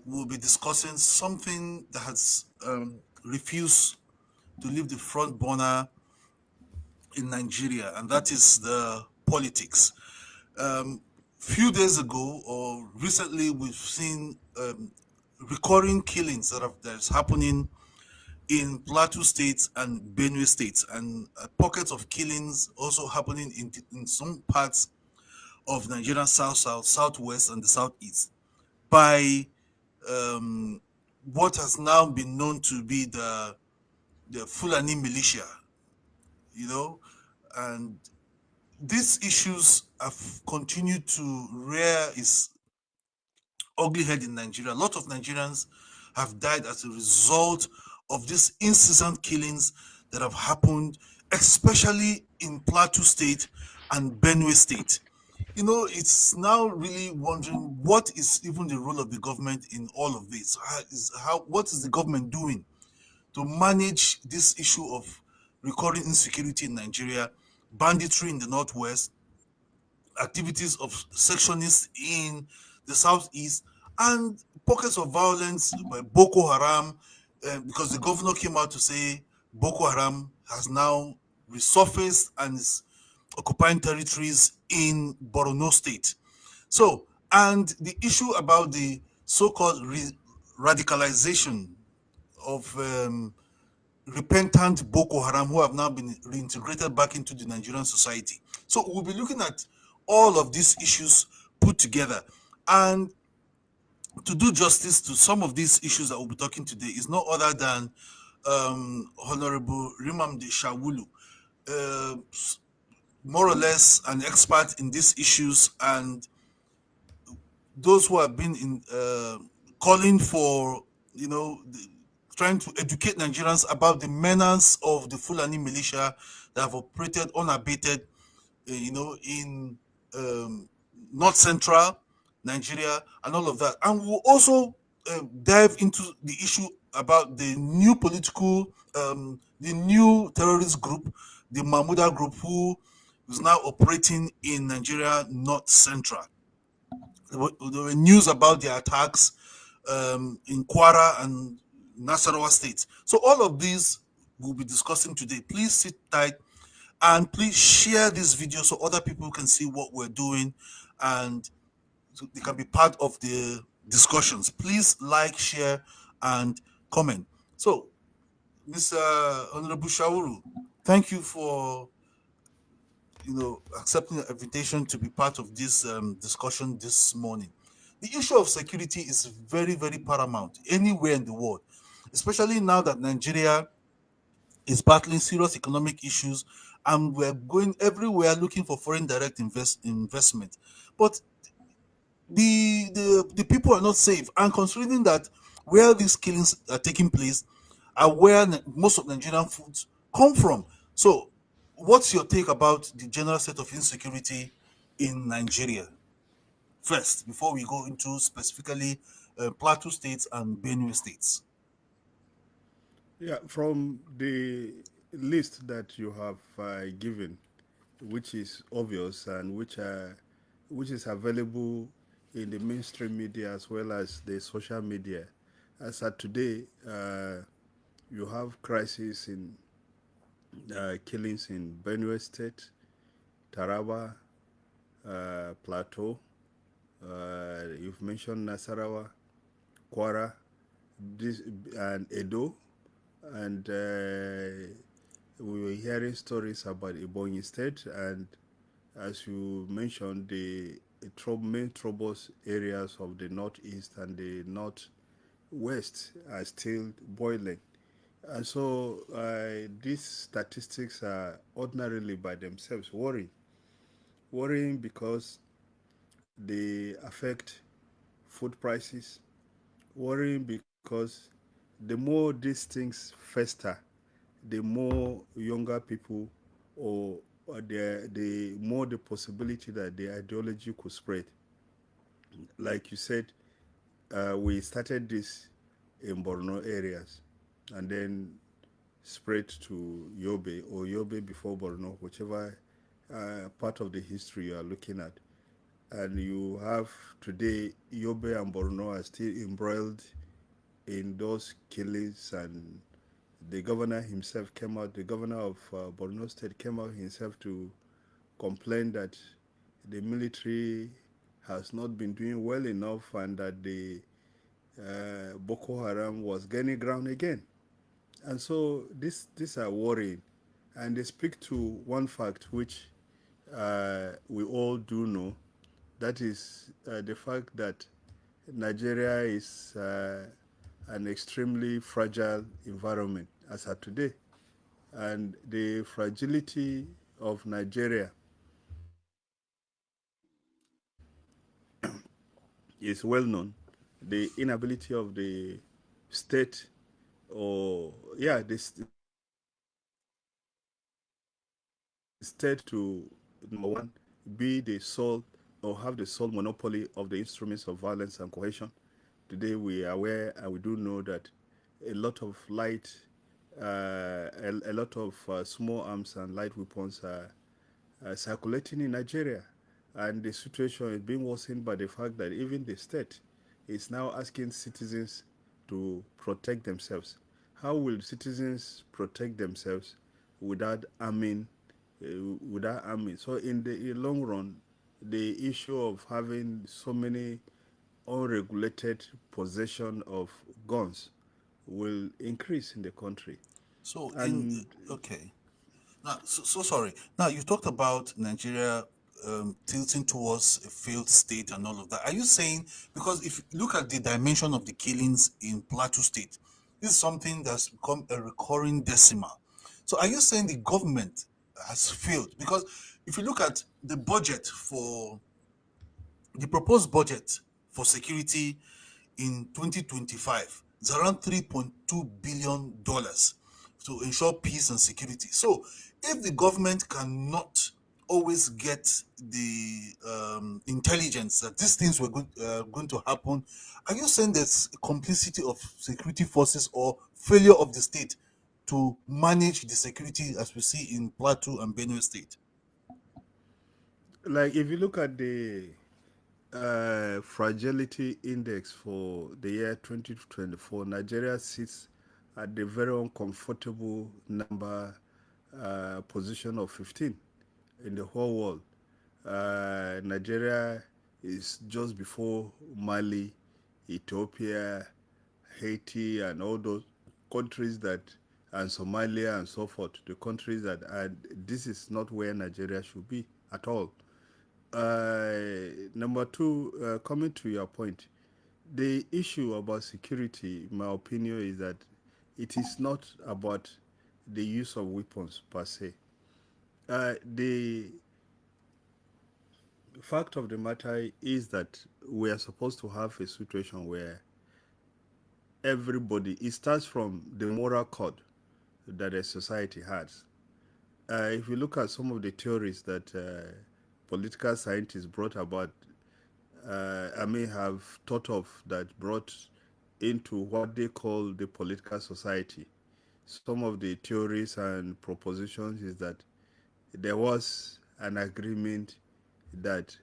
we'll be discussing something that has refused to leave the front burner in Nigeria, and that is the politics. Few days ago or recently, we've seen recurring killings that is happening in Plateau State and Benue State, and pockets of killings also happening in some parts of Nigeria, south, southwest, and the southeast by um, what has now been known to be the Fulani militia, you know, and these issues have continued to rear its ugly head in Nigeria. A lot of Nigerians have died as a result of these incessant killings that have happened, especially in Plateau State and Benue State. It's now really wondering what is even the role of the government in all of this. What is the government doing to manage this issue of recurring insecurity in Nigeria, banditry in the northwest, activities of sectionists in the southeast, and pockets of violence by Boko Haram, because the governor came out to say Boko Haram has now resurfaced and is occupying territories in Borno State. So, and the issue about the so-called radicalization of repentant Boko Haram who have now been reintegrated back into the Nigerian society. So we'll be looking at all of these issues put together. And to do justice to some of these issues that we'll be talking today is no other than Honorable Rimam de Shawulu, uh, more or less an expert in these issues, and those who have been in calling for, trying to educate Nigerians about the menace of the Fulani militia that have operated unabated, in um, north central Nigeria and all of that. And we'll also dive into the issue about the new terrorist group, the Mahmuda group, who is now operating in Nigeria north central. There were news about the attacks in Kwara and Nasarawa states. So all of these we'll be discussing today. Please sit tight and please share this video so other people can see what we're doing and so they can be part of the discussions. Please like, share, and comment. So, Mr. Honorable Shawuru, thank you for accepting the invitation to be part of this discussion this morning. The issue of security is very, very paramount anywhere in the world, especially now that Nigeria is battling serious economic issues and we're going everywhere looking for foreign direct investment. But the people are not safe. And considering that where these killings are taking place are where most of Nigerian foods come from. So, what's your take about the general state of insecurity in Nigeria first, before we go into specifically Plateau states and Benue states? Yeah, from the list that you have given, which is obvious and which is available in the mainstream media as well as the social media, as at today, you have crises in killings in Benue State, Taraba, Plateau. You've mentioned Nasarawa, Kwara, this, and Edo, and we were hearing stories about Ebonyi State, and as you mentioned, the main troubles areas of the northeast and the northwest are still boiling. And so these statistics are ordinarily by themselves worrying. Worrying because they affect food prices, worrying because the more these things fester, the more younger people or the more the possibility that the ideology could spread. Like you said, we started this in Borno areas and then spread to Yobe or Yobe before Borno, whichever part of the history you are looking at. and you have today Yobe and Borno are still embroiled in those killings, and the governor himself came out, the governor of Borno State came out himself to complain that the military has not been doing well enough and that the Boko Haram was gaining ground again. And so these are worrying. And they speak to one fact which we all do know, that is the fact that Nigeria is an extremely fragile environment as of today. And the fragility of Nigeria is well known. The inability of the state, or yeah, the state to, number one, be the sole or have the sole monopoly of the instruments of violence and cohesion. Today we are aware and we do know that a lot of light, a lot of small arms and light weapons are circulating in Nigeria. And the situation is being worsened by the fact that even the state is now asking citizens to protect themselves. How will citizens protect themselves without arming? Without arming. So in the long run, the issue of having so many unregulated possession of guns will increase in the country. So in And okay. Now, so sorry. Now you talked about Nigeria tilting towards a failed state and all of that. Are you saying, because if you look at the dimension of the killings in Plateau State, this is something that's become a recurring decimal. So are you saying the government has failed? Because if you look at the budget for the proposed budget for security in 2025 is around $3.2 billion to ensure peace and security. So, if the government cannot always get the intelligence that these things were going to happen, are you saying there's complicity of security forces or failure of the state to manage the security as we see in Plateau and Benue State? like if you look at the fragility index for the year 2024, Nigeria sits at the very uncomfortable number position of 15 in the whole world. Nigeria is just before Mali, Ethiopia, Haiti, and all those countries that, and Somalia and so forth, the countries that are, this is not where Nigeria should be at all. Number two, coming to your point, the issue about security, in my opinion, is that it is not about the use of weapons per se. The fact of the matter is that we are supposed to have a situation where everybody, it starts from the moral code that a society has. If you look at some of the theories that political scientists brought about, I may have thought of, that brought into what they call the political society. Some of the theories and propositions is that there was an agreement that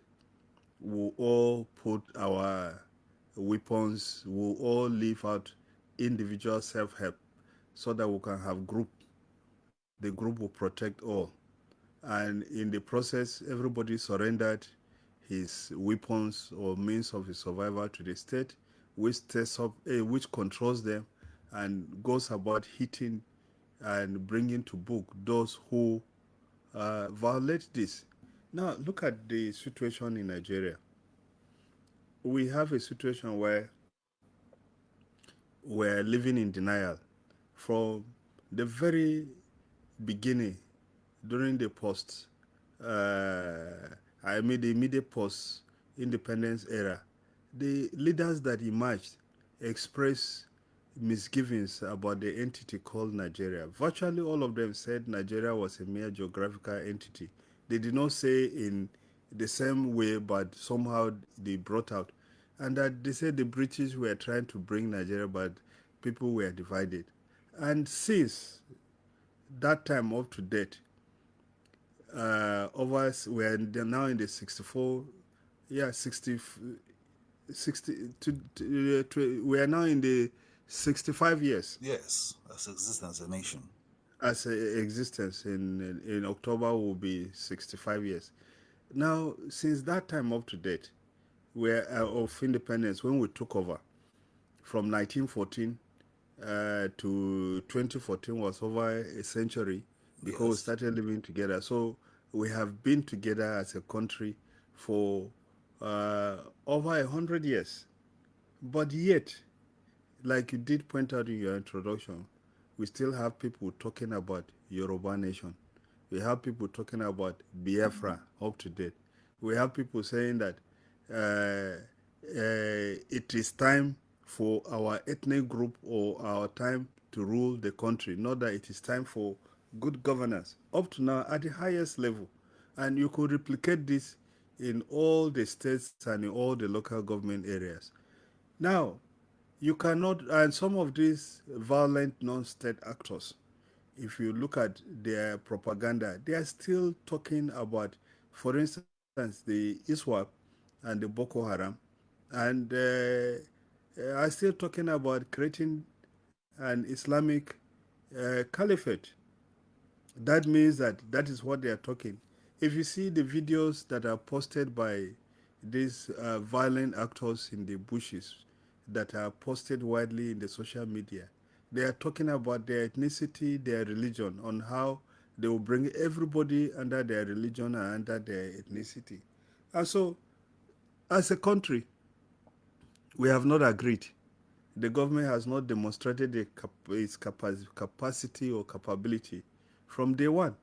we'll all put our weapons, we'll all leave out individual self-help so that we can have group. The group will protect all. And in the process, everybody surrendered his weapons or means of his survival to the state, which which controls them and goes about hitting and bringing to book those who violate this. Now, look at the situation in Nigeria. We have a situation where we're living in denial from the very beginning during the the immediate post independence era. The leaders that emerged expressed misgivings about the entity called Nigeria. Virtually all of them said Nigeria was a mere geographical entity. They did not say in the same way, but somehow they brought out. And that they said the British were trying to bring Nigeria, but people were divided. And since that time up to date, over we are now in the 64 yeah, 60 we are now in the 65 years Yes, as existence as a nation. as a existence. In October will be 65 years. Now, since that time up to date, where of independence, when we took over from 1914 to 2014 was over a century because we Yes. started living together. So we have been together as a country for uh, over 100 years. But yet, like you did point out in your introduction, we still have people talking about Yoruba nation. We have people talking about Biafra up to date. We have people saying that it is time for our ethnic group or our time to rule the country, not that it is time for good governance. Up to now, at the highest level. And you could replicate this in all the states and in all the local government areas. Now, you cannot, and some of these violent non-state actors, if you look at their propaganda, they are still talking about, for instance, the ISWAP and the Boko Haram, and are still talking about creating an Islamic caliphate. That means that that is what they are talking. If you see the videos that are posted by these violent actors in the bushes that are posted widely in the social media, they are talking about their ethnicity, their religion, on how they will bring everybody under their religion and under their ethnicity. And so, as a country, we have not agreed. The government has not demonstrated its capacity or capability from day one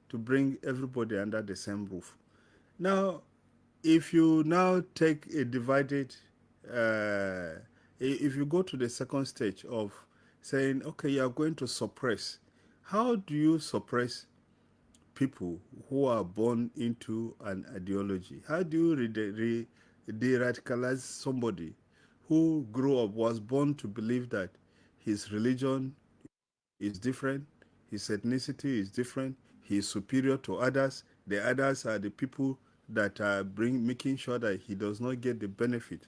to bring everybody under the same roof. Now, if you now take a divided, if you go to the second stage of saying, okay, you are going to suppress, how do you suppress people who are born into an ideology? How do you de-radicalize somebody who grew up, was born to believe that his religion is different, his ethnicity is different, he is superior to others, the others are the people that are making sure that he does not get the benefit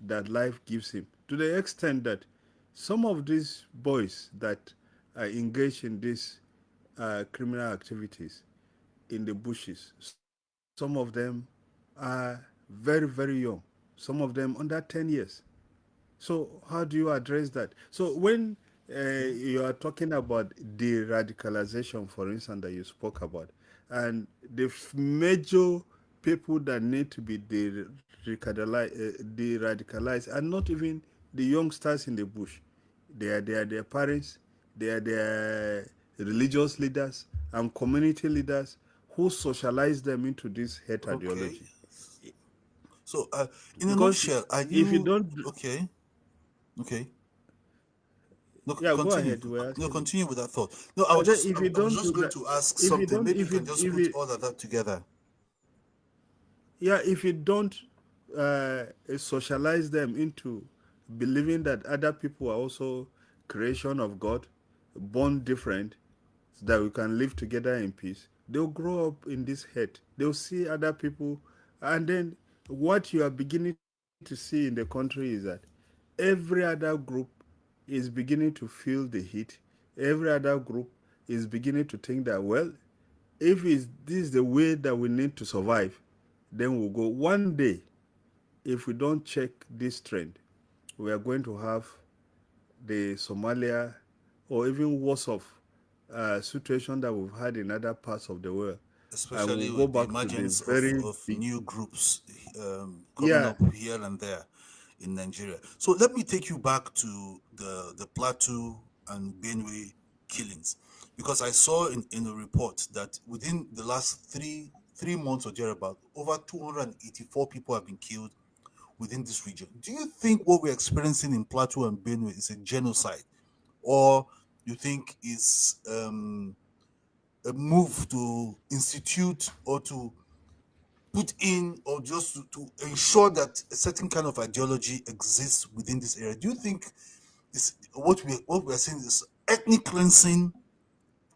that life gives him. To the extent that some of these boys that are engaged in these criminal activities in the bushes, some of them are very, very young, some of them under 10 years. So how do you address that? So when Okay. you are talking about de-radicalization, for instance, that you spoke about, and the major people that need to be de-radicalized are not even the youngsters in the bush. They are their parents, they are their religious leaders and community leaders who socialize them into this hate Okay. ideology. So, in a Because nutshell, are if you you don't, okay? Okay. No, yeah, go continue. ahead. We're No, asking. continue with that thought. No, I was just, If you I was don't do just going that, to ask if you something. don't, Maybe you can just if put you, all of that together. yeah, if you don't socialize them into believing that other people are also creation of God, born different, so that we can live together in peace, they'll grow up in this hate. They'll see other people, and then what you are beginning to see in the country is that every other group is beginning to feel the heat. Every other group is beginning to think that, well, if this is the way that we need to survive, then we'll go. One day, if we don't check this trend, we are going to have the Somalia or even worse of situation that we've had in other parts of the world. And Especially we'll go with the back to the emergence very of new groups coming yeah, up here and there in Nigeria. So let me take you back to the Plateau and Benue killings, because I saw in a report that within the last three months or thereabout, over 284 people have been killed within this region. Do you think what we're experiencing in Plateau and Benue is a genocide, or you think is a move to institute or to put in or just to ensure that a certain kind of ideology exists within this area? Do you think this what we're saying is ethnic cleansing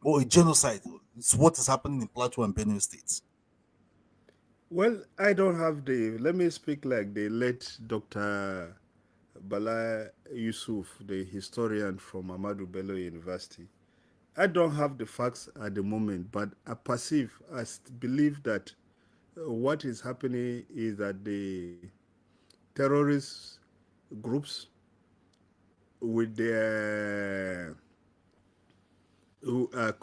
or a genocide? It's what is happening in Plateau and Benue states. Well, I don't have the. Let me speak like the late Dr. Bala Yusuf, the historian from Ahmadu Bello University. I don't have the facts at the moment, but I perceive, believe that what is happening is that the terrorist groups with their who are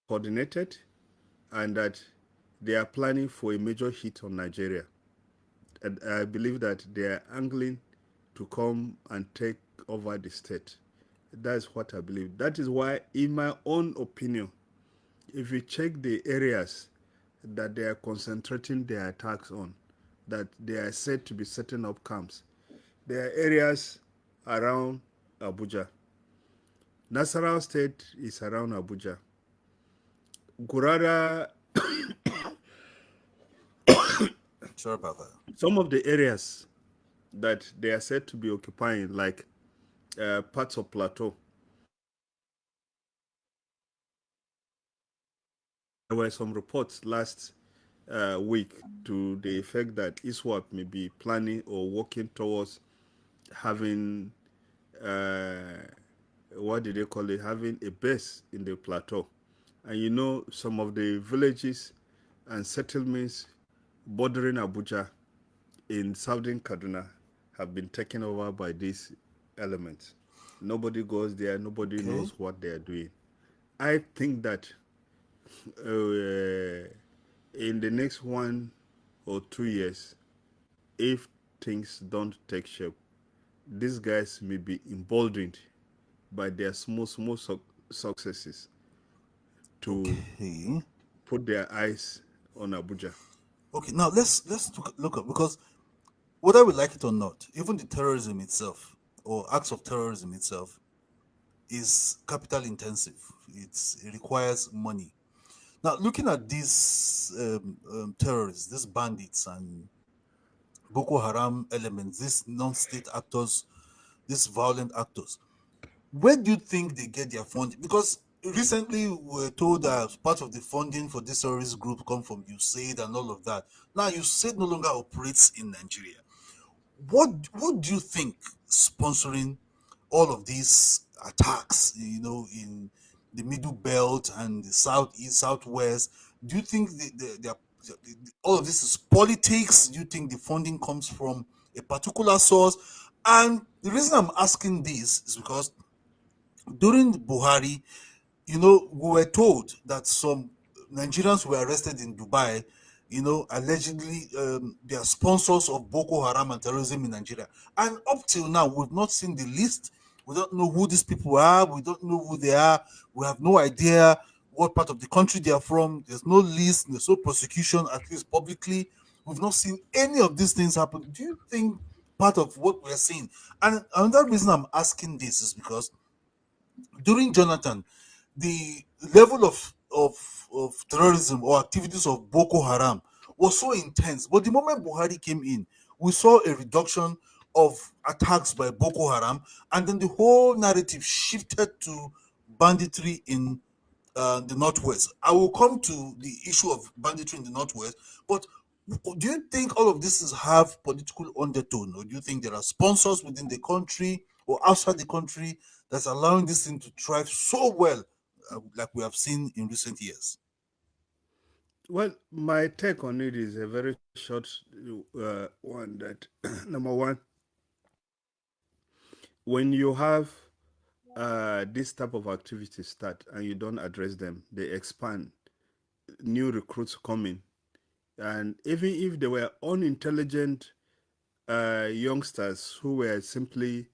coordinated and that they are planning for a major hit on Nigeria. And I believe that they are angling to come and take over the state. That's what I believe. That is why, in my own opinion, if you check the areas that they are concentrating their attacks on, that they are said to be setting up camps, there are areas around Abuja. Nasarawa State is around Abuja. Gurara, Sure about that. some of the areas that they are said to be occupying, like parts of Plateau, there were some reports last week to the effect that ISWAP may be planning or working towards having, uh, what did they call it, having a base in the plateau. And you know, some of the villages and settlements bordering Abuja in southern Kaduna have been taken over by these elements. Nobody goes there, nobody Okay. knows what they are doing. I think that in the next 1 or 2 years, if things don't take shape, these guys may be emboldened by their small successes to Okay. put their eyes on Abuja. Okay. Now let's look up, because whether we like it or not, even the terrorism itself or acts of terrorism itself is capital intensive. It requires money. Now, looking at these terrorists, these bandits and Boko Haram elements, these non-state actors, these violent actors, where do you think they get their funding? Because recently we were told that part of the funding for this terrorist group come from USAID and all of that. Now USAID no longer operates in Nigeria. What do you think sponsoring all of these attacks, in the middle belt and the southeast, southwest? Do you think all of this is politics? Do you think the funding comes from a particular source? And the reason I'm asking this is because during Buhari, we were told that some Nigerians were arrested in Dubai, allegedly they are sponsors of Boko Haram and terrorism in Nigeria. And up till now, we've not seen the list. We don't know who these people are. We don't know who they are. We have no idea what part of the country they are from. There's no list. There's no prosecution, at least publicly. We've not seen any of these things happen. Do you think part of what we're seeing? And another reason I'm asking this is because during Jonathan, the level of terrorism or activities of Boko Haram was so intense. But the moment Buhari came in, we saw a reduction of attacks by Boko Haram, and then the whole narrative shifted to banditry in the northwest. I will come to the issue of banditry in the northwest, but do you think all of this is have political undertone, or do you think there are sponsors within the country or outside the country that's allowing this thing to thrive so well, like we have seen in recent years? Well, my take on it is a very short one. That number one, when you have this type of activities start and you don't address them, they expand. New recruits coming, and even if they were unintelligent youngsters who were simply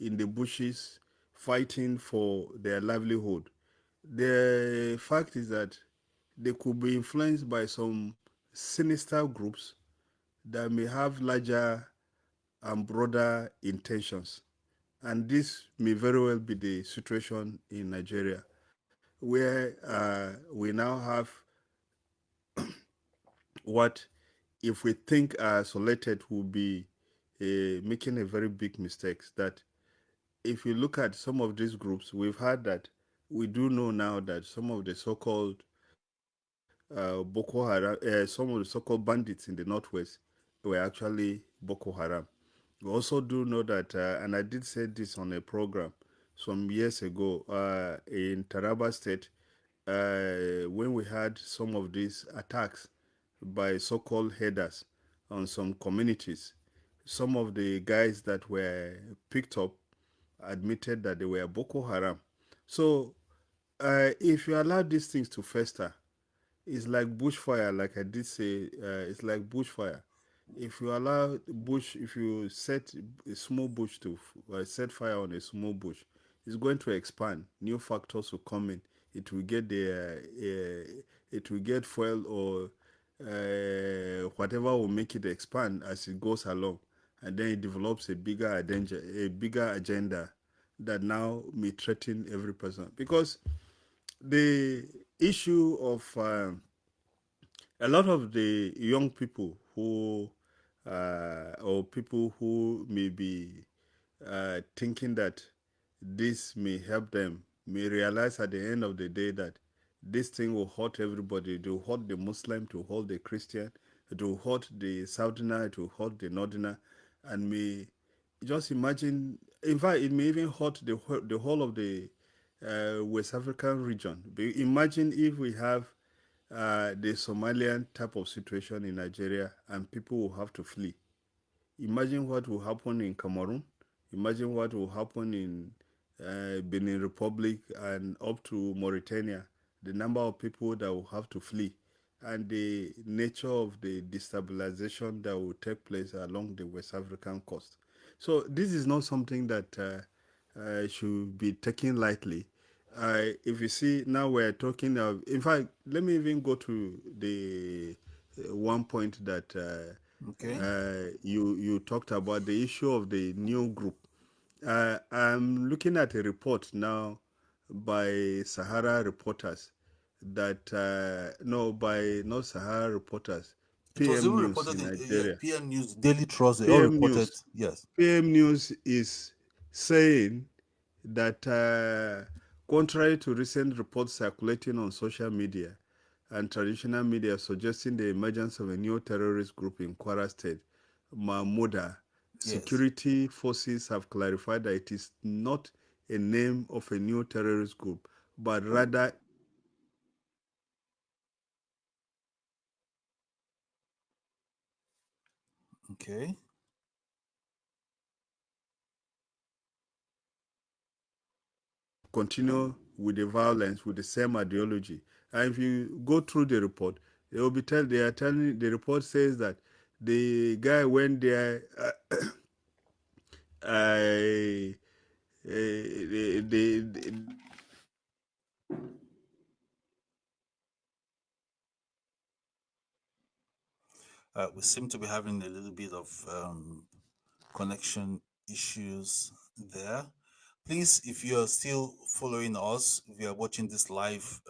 in the bushes fighting for their livelihood, the fact is that they could be influenced by some sinister groups that may have larger and broader intentions. And this may very well be the situation in Nigeria, where we now have what, if we think are isolated, will be making a very big mistake. That if you look at some of these groups, we've heard that we do know now that some of the so-called Boko Haram, some of the so-called bandits in the northwest were actually Boko Haram. We also do know that, and I did say this on a program some years ago in Taraba State, when we had some of these attacks by so-called headers on some communities. Some of the guys that were picked up admitted that they were Boko Haram. So, if you allow these things to fester, it's like bushfire. Like I did say, it's like bushfire. If you allow bush, if you set a small bush to set fire on a small bush, it's going to expand. New factors will come in. It will get it will get fuel or whatever will make it expand as it goes along, and then it develops a bigger agenda that now may threaten every person. Because the issue of a lot of the young people who or people who may be thinking that this may help them may realize at the end of the day that this thing will hurt everybody. It will hurt the Muslim, it will hurt the Christian, it will hurt the Southerner, it will hurt the Northerner, and may just imagine. In fact, it may even hurt the whole of the West African region. Imagine if we have the Somalian type of situation in Nigeria and people will have to flee. Imagine what will happen in Cameroon. Imagine what will happen in Benin Republic and up to Mauritania. The number of people that will have to flee and the nature of the destabilization that will take place along the West African coast. So this is not something that should be taken lightly. If you see now we're talking of, in fact, let me even go to the one point that Okay. you talked about the issue of the new group. I'm looking at a report now by Sahara reporters that no, by not Sahara reporters, It was PM even News reported in in Nigeria. PM News, Daily Trust. They all PM reported. News, Yes. PM News is saying that contrary to recent reports circulating on social media and traditional media suggesting the emergence of a new terrorist group in Kwara State, Mahmuda, Yes. security forces have clarified that it is not a name of a new terrorist group, but rather Okay. continue with the violence with the same ideology. And if you go through the report, they are telling the report says that the guy went there. Uh, the We seem to be having a little bit of connection issues there. Please, if you are still following us, if you are watching this live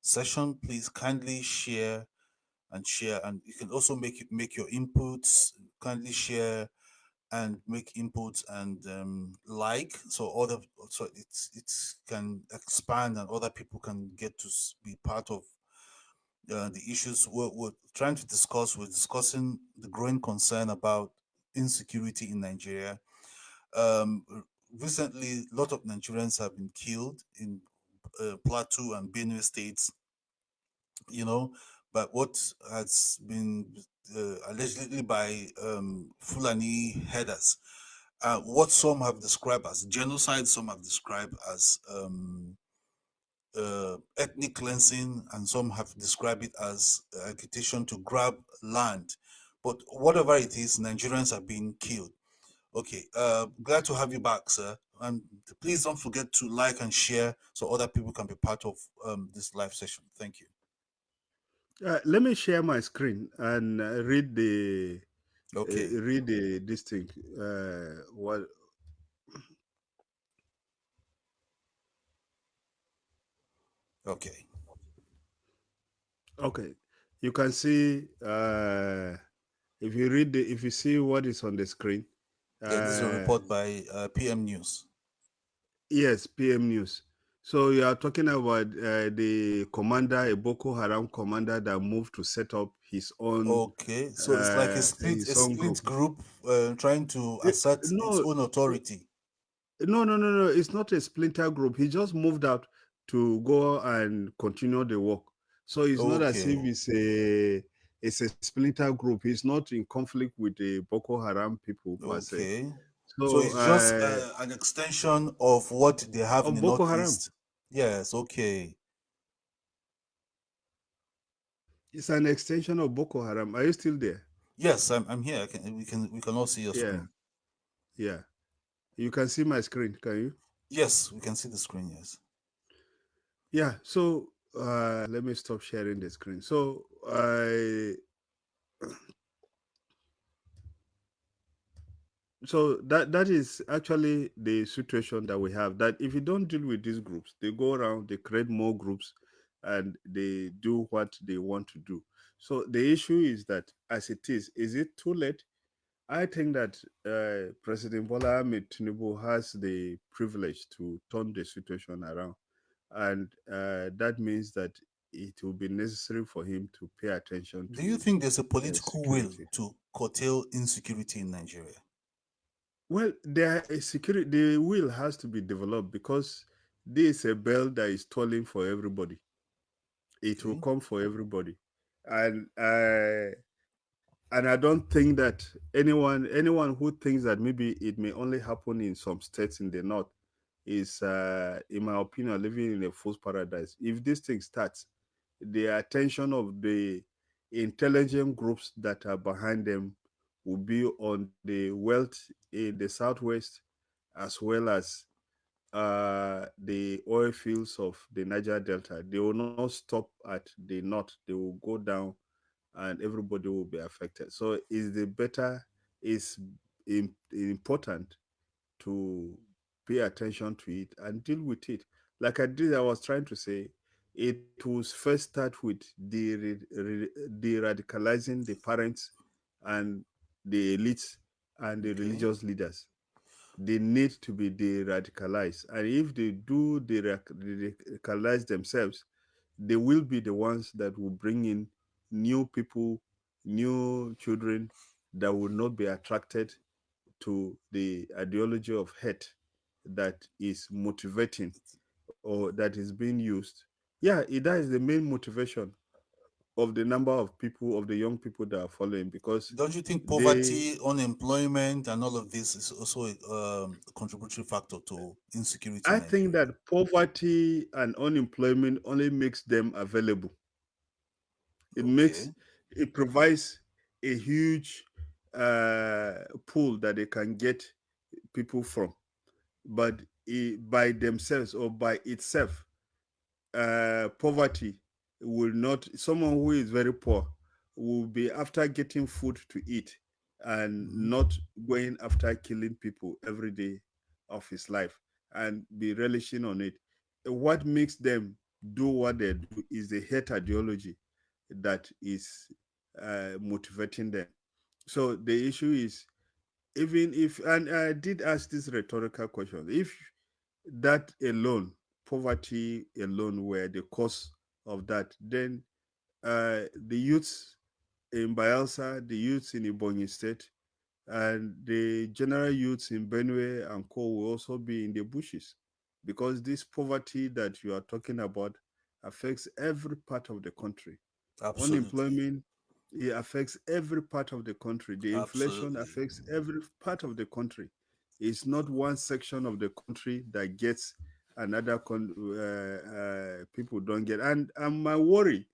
session, please kindly share, and you can also make your inputs. Kindly share and make inputs and like so it can expand and other people can get to be part of the issues we're trying to discuss. We're discussing the growing concern about insecurity in Nigeria. Recently, a lot of Nigerians have been killed in Plateau and Benue states, you know, but what has been allegedly by Fulani headers, what some have described as genocide, some have described as ethnic cleansing, and some have described it as agitation to grab land. But whatever it is, Nigerians are being killed. Okay, glad to have you back, sir. And please don't forget to like and share so other people can be part of this live session. Thank you. let me share my screen and Okay, read the this thing. What? okay. Okay, you can see if you see what is on the screen. Yeah, this is a Uh, report by PM News. yes, PM News. So you are talking about the commander, a Boko Haram commander that moved to set up Okay, so it's like a his own group. split group trying to assert its No, own authority. no. It's not a splinter group. He just moved out to go and continue the work. So it's not as if Okay, it's a splinter group. He's not in conflict with the Boko Haram people per se. okay. So So it's just an extension of what they have in of the Boko Haram, northeast. Yes, okay. it's an extension of Boko Haram. Are you still there? Yes, I'm here. We can all see your Yeah, screen. yeah. You can see my screen, can you? Yes, we can see the screen. Yes. Yeah. So let me stop sharing the screen. So I so that is actually the situation that we have. That if you don't deal with these groups, they go around, they create more groups, and they do what they want to do. So the issue is that as it is it too late? I think that President Bola Ahmed Tinubu has the privilege to turn the situation around, and that means that it will be necessary for him to pay attention Do you to think there's a political will security. to curtail insecurity in Nigeria? Well, there is security. The will has to be developed because this is a bell that is tolling for everybody. It will Okay. come for everybody, and I don't think that anyone who thinks that maybe it may only happen in some states in the north is, in my opinion, living in a fool's paradise. If this thing starts, the attention of the intelligent groups that are behind them will be on the wealth in the southwest, as well as the oil fields of the Niger Delta. They will not stop at the north; they will go down, and everybody will be affected. So, is important to pay attention to it and deal with it. Like I was trying to say, it will first start with de-radicalizing the parents and the elites and the Okay. religious leaders. They need to be de-radicalized, and if they do de-radicalize themselves, they will be the ones that will bring in new people, new children that will not be attracted to the ideology of hate that is motivating or that is being used. Yeah, that is the main motivation of the number of people, of the young people that are following, because Don't you think they, poverty, unemployment, and all of this is also a contributory factor to insecurity in I think Nigeria? that poverty and unemployment only makes them available. It makes, Okay. it provides a huge pool that they can get people from, but by themselves or by itself, poverty will not, someone who is very poor will be after getting food to eat and Hmm. not going after killing people every day of his life and be relishing on it. What makes them do what they do is the hate ideology that is motivating them. So the issue is, even if, and I did ask this rhetorical question, if that alone, poverty alone, were the cause of that, then the youths in Bayelsa, the youths in Ebonyi State, and the general youths in Benue and Co will also be in the bushes, because this poverty that you are talking about affects every part of the country. Absolutely. Unemployment, it affects every part of the country. The inflation Absolutely. affects every part of the country. It's not one section of the country that gets another people don't get. And my worry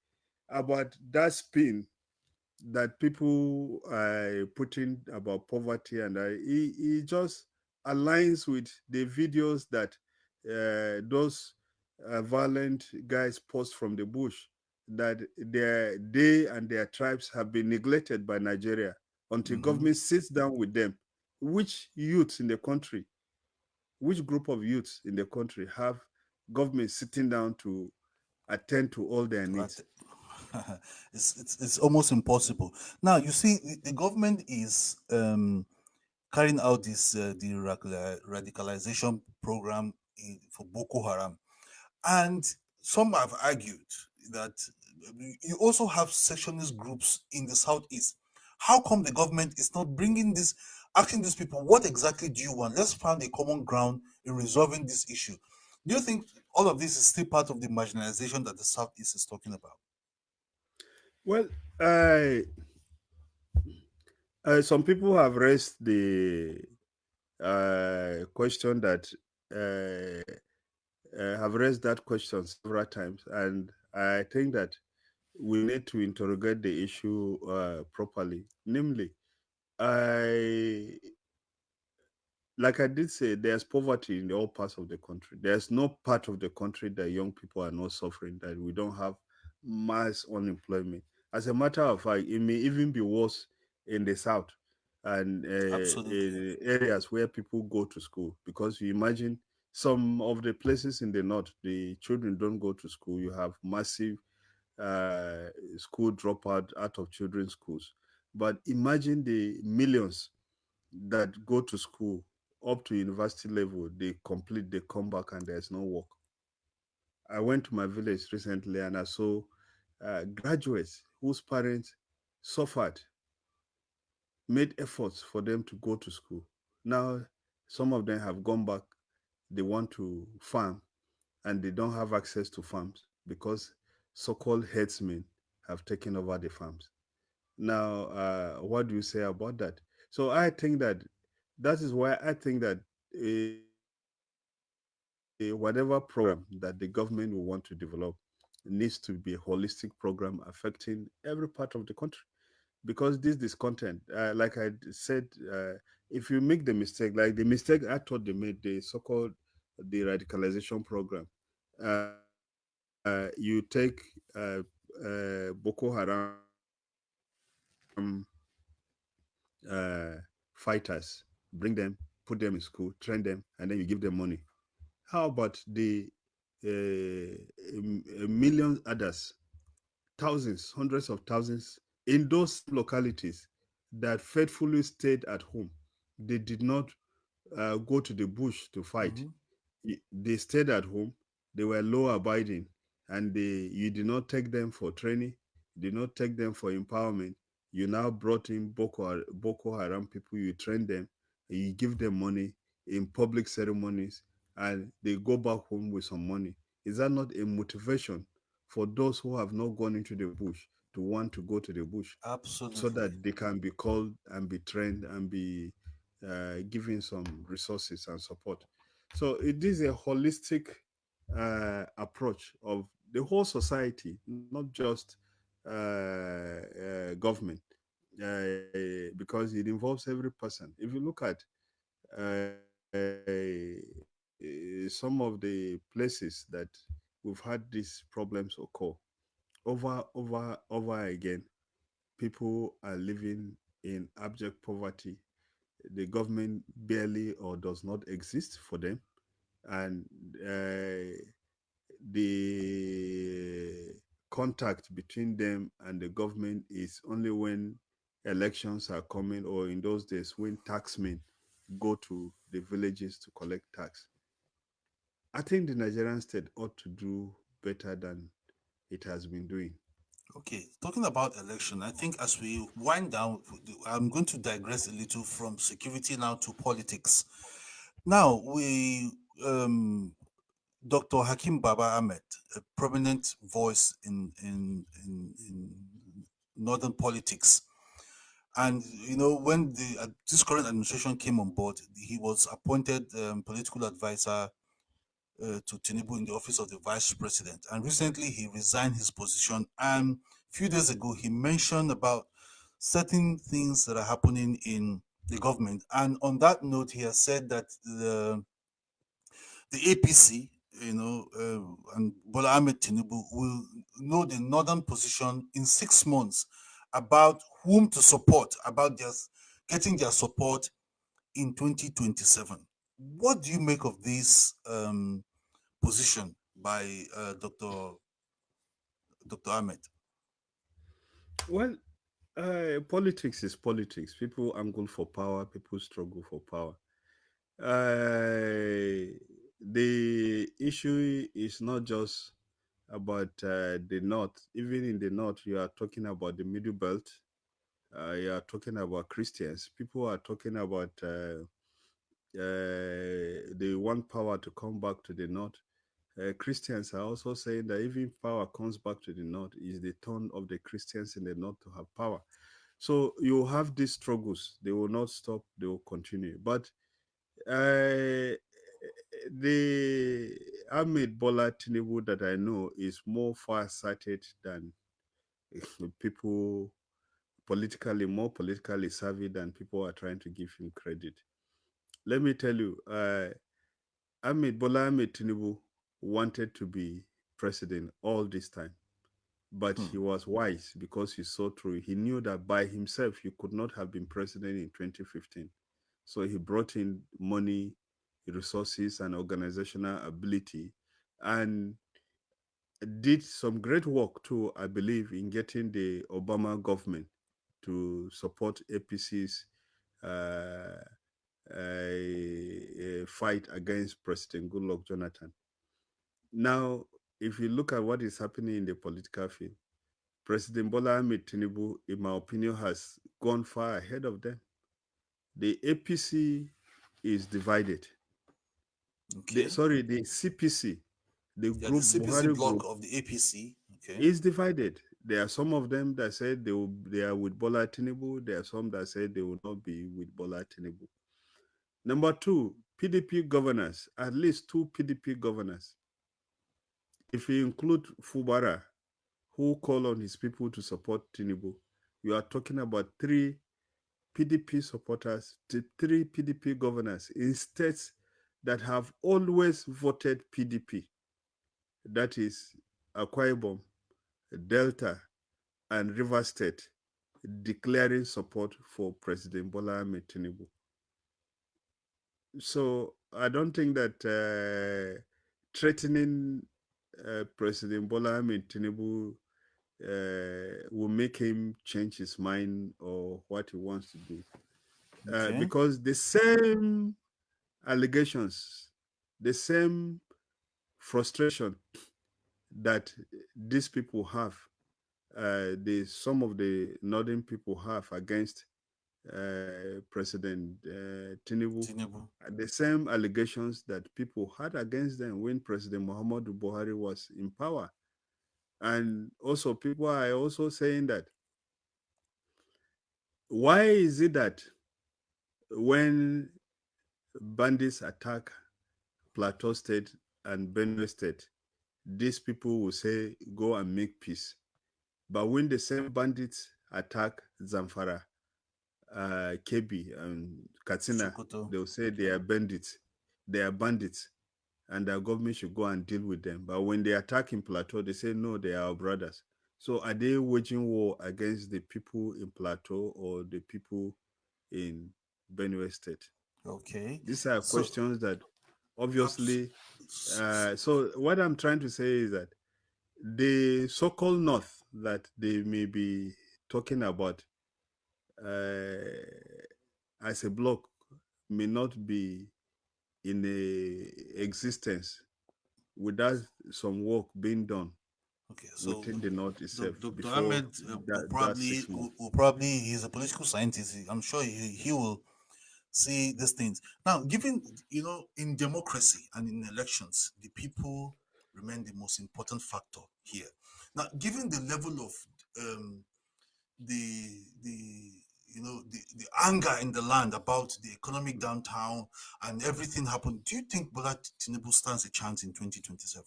about that spin that people are putting about poverty, and it just aligns with the videos that those violent guys post from the bush, that they and their tribes have been neglected by Nigeria until Hmm. government sits down with them. Which youths in the country, which group of youths in the country have government sitting down to attend to all their needs? It's almost impossible. Now you see, the government is carrying out this radicalization program for Boko Haram, And some have argued that you also have sectionist groups in the southeast. How come the government is not bringing this, asking these people, what exactly do you want? Let's find a common ground in resolving this issue. Do you think all of this is still part of the marginalization that the southeast is talking about? Well, some people have raised the question that have raised that question several times, and I think that we need to interrogate the issue properly. Namely, I like I did say, there's poverty in all parts of the country. There's no part of the country that young people are not suffering, that we don't have mass unemployment. As a matter of fact, it may even be worse in the south and Absolutely. in areas where people go to school. Because you imagine some of the places in the north, the children don't go to school. You have massive uh, school dropout out of children's schools. But imagine the millions that go to school up to university level, they complete, they come back, and there's no work. I went to my village recently and I saw graduates whose parents suffered, made efforts for them to go to school. Now, some of them have gone back, they want to farm, and they don't have access to farms because so called herdsmen have taken over the farms. Now, what do you say about that? So I think that that is why I think that whatever program that the government will want to develop needs to be a holistic program affecting every part of the country. Because this discontent, like I said, if you make the mistake, like the mistake I thought they made, the so-called the radicalization program, you take Boko Haram fighters, bring them, put them in school, train them, and then you give them money. How about the millions others, thousands, hundreds of thousands in those same localities that faithfully stayed at home? They did not go to the bush to fight. Mhm. They stayed at home. They were law abiding, and you did not take them for training. You did not take them for empowerment. You now brought in Boko Haram people. You train them. You give them money in public ceremonies, and they go back home with some money. Is that not a motivation for those who have not gone into the bush to want to go to the bush, so Absolutely. that they can be called and be trained and be given some resources and support? So it is a holistic approach of the whole society, not just government, because it involves every person. If you look at some of the places that we've had these problems occur, over again, people are living in abject poverty. The government barely or does not exist for them, and the contact between them and the government is only when elections are coming, or in those days when taxmen go to the villages to collect tax. I think the Nigerian state ought to do better than it has been doing. Okay, talking about election, I think as we wind down, I'm going to digress a little from security now to politics. Now, Dr. Hakim Baba Ahmed, a prominent voice in northern politics, and when this current administration came on board, he was appointed political advisor to Tinubu in the office of the vice president. And recently he resigned his position. And a few days ago, he mentioned about certain things that are happening in the government. And on that note, he has said that the APC, and Bola Ahmed Tinubu will know the northern position in 6 months about whom to support, about just getting their support in 2027. What do you make of this position by Dr. Ahmed? Well, politics is politics. People angle for power, people struggle for power. The issue is not just about the north. Even in the north, you are talking about the middle belt. You are talking about Christians. People are talking about they want power to come back to the north. Christians are also saying that even if power comes back to the north, is the turn of the Christians in the north to have power. So you have these struggles. They will not stop. They will continue. But the Ahmed Bola Tinubu that I know is more far-sighted than people politically, more politically savvy than people are trying to give him credit. Let me tell you, Ahmed Tinubu wanted to be president all this time, but Hmm. he was wise because he saw through. He knew that by himself he could not have been president in 2015. So he brought in money, resources, and organizational ability, and did some great work too, I believe, in getting the Obama government to support APC's uh, fight against President Goodluck Jonathan. Now, if you look at what is happening in the political field, President Bola Ahmed Tinubu, in my opinion, has gone far ahead of them. The APC is divided. Okay. The CPC, the Yeah, the group, CPC Buhari block group, of the APC. Okay. is divided. There are some of them that said they are with Bola Tinubu. There are some that said they will not be with Bola Tinubu. Number two, PDP governors, at least two PDP governors. If you include Fubara, who call on his people to support Tinubu, you are talking about three PDP supporters, three PDP governors in states that have always voted PDP. That is Akwa Ibom, Delta, and River State, declaring support for President Bola Ahmed Tinubu. So I don't think that threatening President Bola Ahmed Tinubu will make him change his mind or what he wants to do. Okay. Because the same allegations, the same frustration that these people have, some of the northern people have against President Tinubu, Tinubu. the same allegations that people had against them when President Muhammadu Buhari was in power. And also, people are also saying that why is it that when bandits attack Plateau State and Benue State, these people will say, go and make peace. But when the same bandits attack Zamfara, Kebi, and Katsina, Sokoto. they'll say they Okay. are bandits. They are bandits, and the government should go and deal with them. But when they attack in Plateau, they say, no, they are our brothers. So are they waging war against the people in Plateau or the people in Benue State? Okay. These are So, questions that abs- obviously. So what I'm trying to say is that the so-called North that they may be talking about as a bloc may not be in a existence without some work being done okay. So, within the North itself Dr. before Ahmed that 6 months. will probably he's a political scientist. I'm sure he will see these things. Now, given in democracy and in elections, the people remain the most important factor here. Now, given the level of um, the the anger in the land about the economic downtown and everything happened, do you think Bola Tinubu stands a chance in 2027?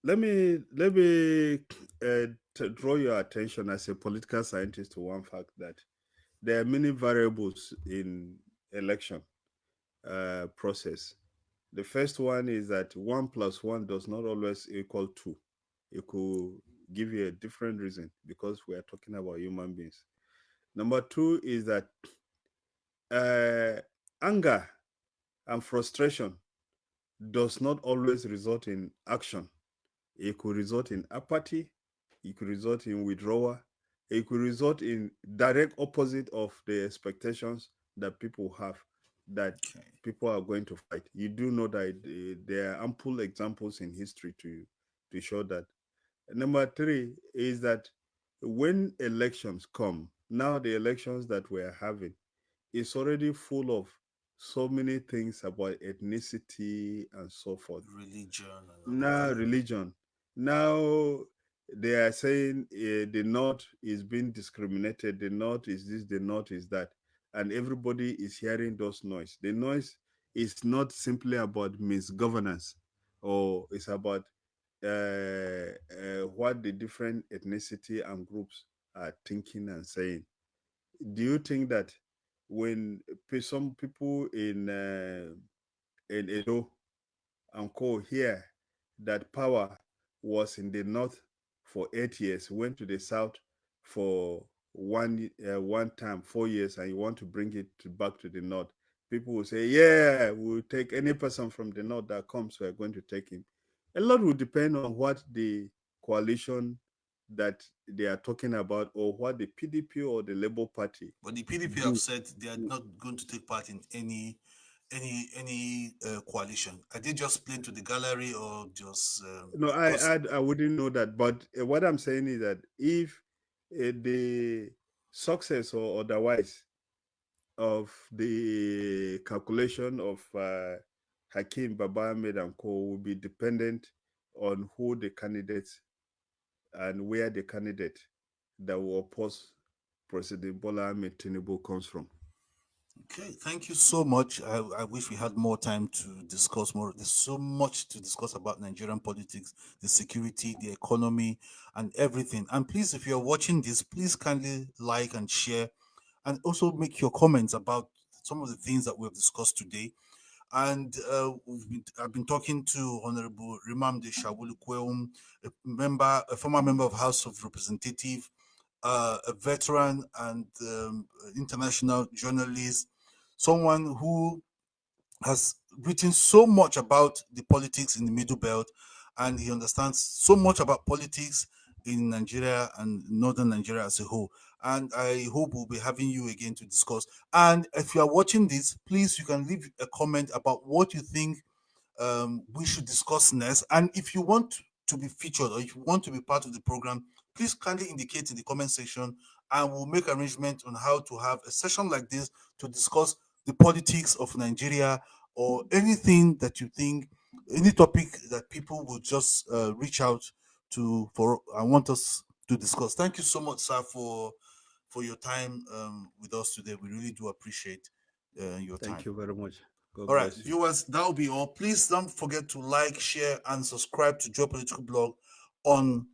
Let me draw your attention as a political scientist to one fact that there are many variables in election process. The first one is that 1 plus 1 does not always equal 2. It could give you a different reason because we are talking about human beings. Number two is that uh, anger and frustration does not always result in action. It could result in apathy. It could result in withdrawal. It could result in direct opposite of the expectations that people have. that Okay. people are going to fight. You do know that there are ample examples in history to show that. Number three is that when elections come, now the elections that we're having is already full of so many things about ethnicity and so forth. Religion and all. Now, Yeah. religion. Now, they are saying the North is being discriminated. The North is this, the North is that. And everybody is hearing those noise. The noise is not simply about misgovernance, or it's about what the different ethnicity and groups are thinking and saying. Do you think that when some people in Edo and co here that power was in the north for 8 years, went to the south for one time 4 years, and you want to bring it back to the north? People will say, "Yeah, we'll take any person from the north that comes. We're going to take him." A lot will depend on what the coalition that they are talking about, or what the PDP or the Labour Party But the PDP have do. said they are not going to take part in any coalition. Are they just playing to the gallery or just No, because I wouldn't know that, but what I'm saying is that if the success or otherwise of the calculation of Hakim Baba Ahmed and Co will be dependent on who the candidates and where the candidate that will oppose President Bola Ahmed Tinubu comes from. okay, thank you so much. I wish we had more time to discuss more. There's so much to discuss about Nigerian politics, the security, the economy, and everything. And please, if you're watching this, please kindly like and share, and also make your comments about some of the things that we've discussed today. And I've been talking to Honorable Rimam de Shawulu, a former member of House of Representative, a veteran and international journalist, someone who has written so much about the politics in the Middle Belt, and he understands so much about politics in Nigeria and northern Nigeria as a whole. And I hope we'll be having you again to discuss. And if you are watching this, please you can leave a comment about what you think we should discuss next. And if you want to be featured or if you want to be part of the program, please kindly indicate in the comment section and we'll make arrangement on how to have a session like this to discuss the politics of Nigeria or anything that you think, any topic that people will just reach out to for I want us to discuss. Thank you so much, sir, for your time with us today. We really do appreciate your Thank time. you very much. God All right, bless you. viewers, that will be all. Please don't forget to like, share, and subscribe to Geopolitical Blog on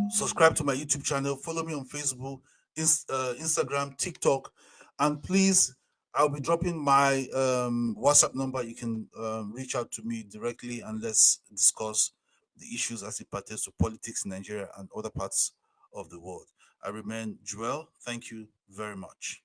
subscribe to my YouTube channel, follow me on Facebook, Instagram, TikTok, and please, I'll be dropping my WhatsApp number. You can reach out to me directly and let's discuss the issues as it pertains to politics in Nigeria and other parts of the world. I remain Joel. Thank you very much.